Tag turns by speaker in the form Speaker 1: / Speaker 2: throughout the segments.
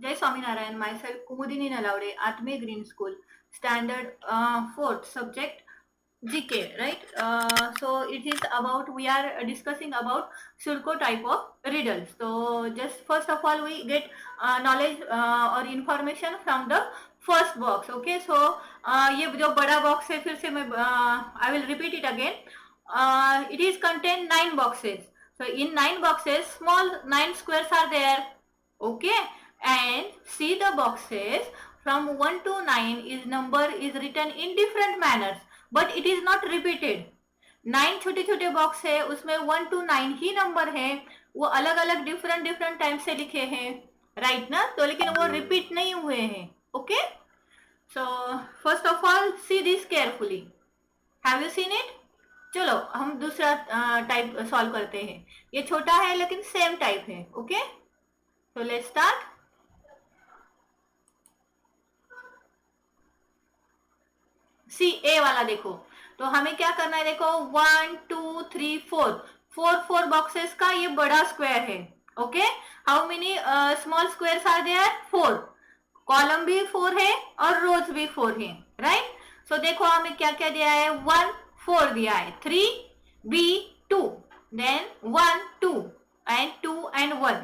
Speaker 1: Jai Swaminarayan, myself Kumudini Nalaude, Atme Green School, Standard 4th, subject GK, right? So it is about, we are discussing about Sulco type of riddles. So just first of all, we get knowledge or information from the first box. Okay, so ये जो बड़ा box है, फिर से मैं I will repeat it again. It is contain 9 boxes. So in 9 boxes, small 9 squares are there. Okay, and see the boxes from 1 to 9 is number is written in different manners, but it is not repeated. 9 छोटे छोटे box है, उसमें 1 to 9 he number है, वो अलग अलग different time से लिखे हैं, राइट ना? तो लेकिन वो रिपीट नहीं हुए हैं. Okay, so first of all see this carefully. Have you seen it? चलो हम दूसरा टाइप सॉल्व करते हैं. ये छोटा है लेकिन सेम टाइप है. Okay, so let's start. सी ए वाला देखो, तो हमें क्या करना है, देखो 1 2 3 4 बॉक्सेस का ये बड़ा स्क्वायर है. Okay, how many small squares are there? 4. Column भी 4 है और रोज भी 4 है, राइट? सो देखो हमें क्या क्या दिया है, 1 4 दिया है, 3 बी 2, देन 1 2 एंड 2 एंड 1.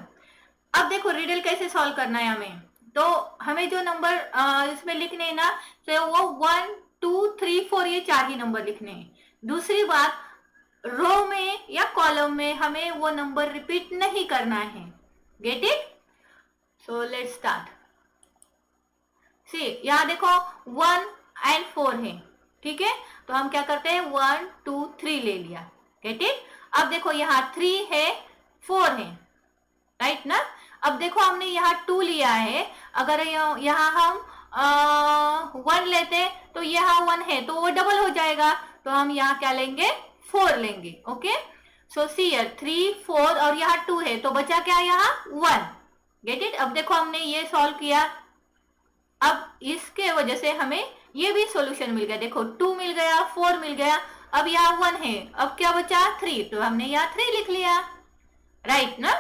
Speaker 1: अब देखो रिडल कैसे सॉल्व करना है हमें. तो हमें जो नंबर इसमें लिखने हैं ना, तो वो 1 2 3 4 ये 4 ही नंबर लिखने हैं. दूसरी बात, रो में या कॉलम में हमें वो नंबर रिपीट नहीं करना है. Get it? So let's start. See यहाँ देखो 1 एंड 4 है, ठीक है? तो हम क्या करते हैं, 1 2 3 ले लिया. Get it? अब देखो यहाँ 3 है, 4 है, राइट ना? अब देखो हमने यहाँ 2 लिया है, अगर यहाँ हम 1 लेते तो यहाँ 1 है तो वो डबल हो जाएगा, तो हम यहाँ क्या लेंगे, 4 लेंगे. ओके, सो सी हियर 3 4 और यहाँ 2 है, तो बचा क्या यहाँ 1. Get it? अब देखो हमने ये सॉल्व किया, अब इसके वजह से हमें ये भी सॉल्यूशन मिल गया. देखो 2 मिल गया, 4 मिल गया, अब यहाँ 1 है, अब क्या बचा 3, तो हमने यहाँ 3 लिख लिया, राइट ना?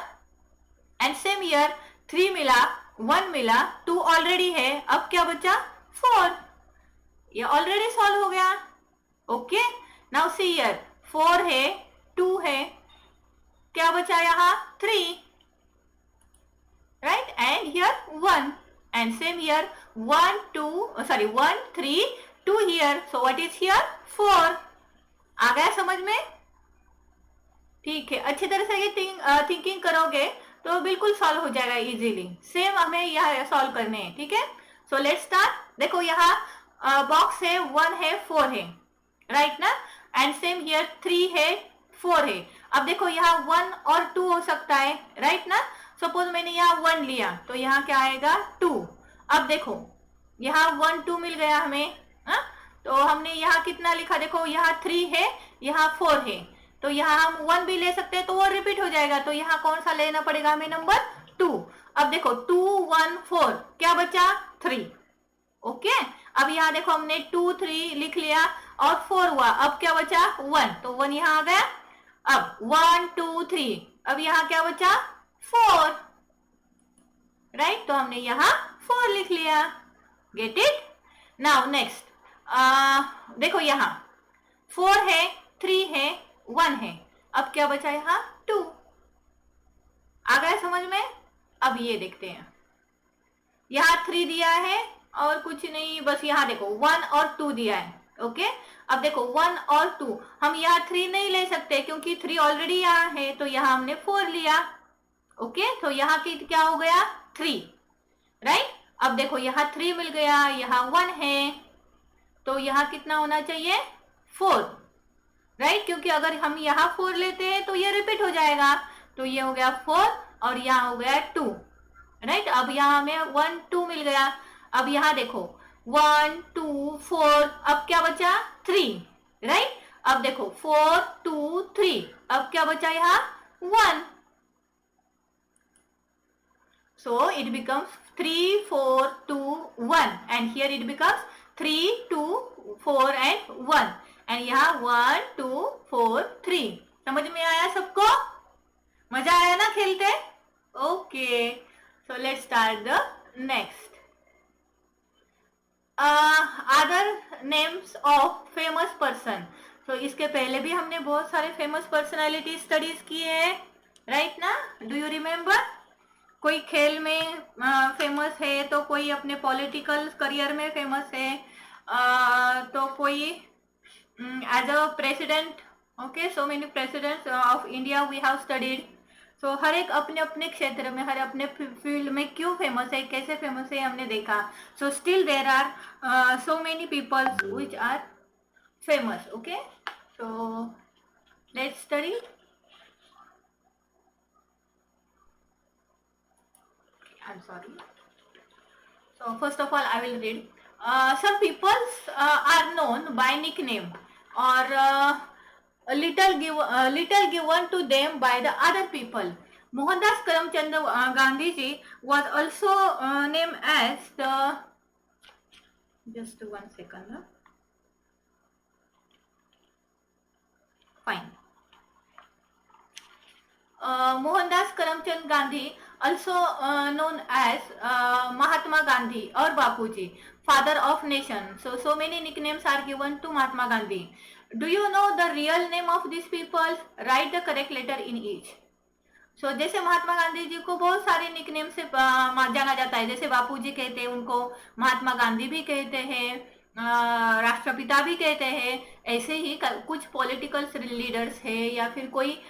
Speaker 1: एंड सेम ईयर 3 मिला, 1 मिला, 2 ऑलरेडी है, अब क्या बचा 4. ये ऑलरेडी सॉल्व हो गया. ओके, नाउ सी ईयर 4 है, 2 है, क्या बचा यहाँ 3, right? And here 1 and same year 1 3 2 here, so what is here 4. आ गया समझ में? ठीक है, अच्छी तरह से ये थिंकिंग करोगे तो बिल्कुल सॉल्व हो जाएगा इजीली. सेम हमें यह सॉल्व करने हैं, ठीक है? सो लेट्स स्टार्ट. देखो यहाँ बॉक्स है, 1 है, 4 है, राइट ना? एंड सेम हियर 3 है, 4 है. अब देखो यहाँ 1 और 2 हो सकता है, राइट ना? सपोज मैंने यहाँ 1 लिया तो यहाँ क्या आएगा 2. अब देखो यहाँ 1 2 मिल गया हमें, तो हमने यहाँ कितना लिखा, देखो यहाँ 3 है, यहाँ 4 है, तो यहाँ हम 1 भी ले सकते हैं, तो वो रिपीट हो जाएगा, तो यहाँ कौन सा लेना पड़ेगा हमें, नंबर 2. अब देखो 2 1 4, क्या बचा 3. ओके, अब यहाँ देखो हमने 2 3 लिख लिया और 4 हुआ, अब क्या बचा 1, तो 1 यहाँ आ गया. अब 1 2 3, अब यहाँ क्या बचा 4, राइट? तो हमने यहाँ 4 लिख लिया. Get it? नाउ नेक्स्ट, देखो यहाँ 4 है, 3 है, 1 है, अब क्या बचा यहाँ 2. आ गया समझ में? अब ये देखते हैं, यहाँ 3 दिया है और कुछ नहीं, बस यहाँ देखो 1 और 2 दिया है. ओके, अब देखो 1 और 2, हम यहाँ 3 नहीं ले सकते क्योंकि 3 ऑलरेडी यहाँ है, तो यहाँ हमने 4 लिया. ओके, तो यहाँ की क्या हो गया 3, राइट? अब देखो यहाँ 3 मिल गया, यहाँ 1 है, तो यहाँ कितना होना चाहिए 4, राइट? क्योंकि अगर हम यहाँ 4 लेते हैं तो ये रिपीट हो जाएगा, तो ये हो गया 4 और यहाँ हो गया 2, राइट? अब यहाँ हमें 1 2 मिल गया. अब यहाँ देखो 1 2 4, अब क्या बचा 3, राइट? अब देखो 4 2 3, अब क्या बचा यहाँ 1, so it becomes 3 4 2 1 and here it becomes 3 2 4 and 1 and यहाँ 1 2 4 3. समझ में आया सबको? मजा आया ना खेलते? Okay, so let's start the next, other names of famous person. तो इसके पहले भी हमने बहुत सारे फेमस पर्सनालिटी स्टडीज किए हैं, राइट ना? Do you remember? कोई खेल में फेमस है, तो कोई अपने पॉलिटिकल करियर में फेमस है, तो कोई as a president. Okay, so many presidents of India we have studied. सो हर एक अपने अपने क्षेत्र में, हर अपने फील्ड में क्यों फेमस है, कैसे फेमस है, हमने देखा. So still there are so many peoples which are famous. Okay, so let's study. I'm sorry. So first of all, I will read. Some people are known by nickname, or little given to them by the other people. Mohandas Karamchand Gandhiji was also named as the. Just 1 second. Fine. Mohandas Karamchand Gandhi, also known as Mahatma Gandhi or Bapuji, father of nation. So many nicknames are given to Mahatma Gandhi. Do you know the real name of these people? Write the correct letter in each. So जैसे महात्मा गांधी जी को बहुत सारे nickname से जाना जाता है, जैसे बापूजी कहते हैं उनको, महात्मा गांधी भी कहते हैं, राष्ट्रपिता भी कहते हैं. ऐसे ही कुछ पॉलिटिकल लीडर्स है, या फिर कोई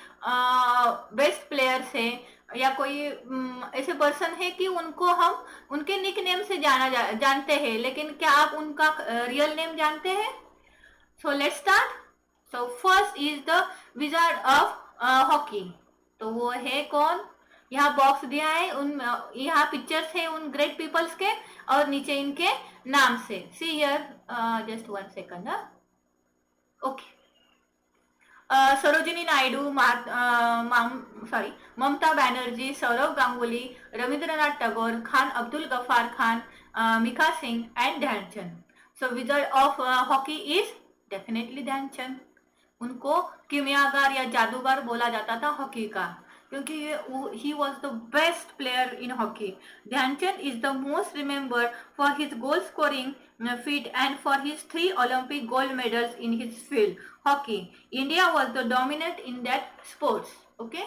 Speaker 1: बेस्ट प्लेयर्स है, या कोई ऐसे पर्सन है कि उनको हम उनके निकनेम से जानते हैं, लेकिन क्या आप उनका रियल नेम जानते हैं? सो let's start. So first is the wizard of hockey. तो वो है कौन? यहाँ बॉक्स दिया है, उन यहाँ पिक्चर्स है उन ग्रेट पीपल्स के, और नीचे इनके नाम से. See here, just 1 second. Okay, Sarojini Naidu, Mamata Banerjee, Sourav Ganguly, Rabindranath Tagore, Khan Abdul Ghaffar Khan, Milkha Singh and Dhyan Chand. So wizard of hockey is definitely Dhyan Chand. उनको किमियागर या जादूगर बोला जाता था हॉकी का, क्योंकि he was the best player in hockey. Dhyanchand is the most remembered for his goal scoring feat and for his 3 Olympic gold medals in his field, hockey. India was the dominant in that sports. Okay.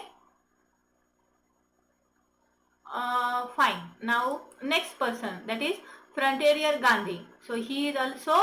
Speaker 1: Fine. Now next person, that is Frontier Gandhi. So he is also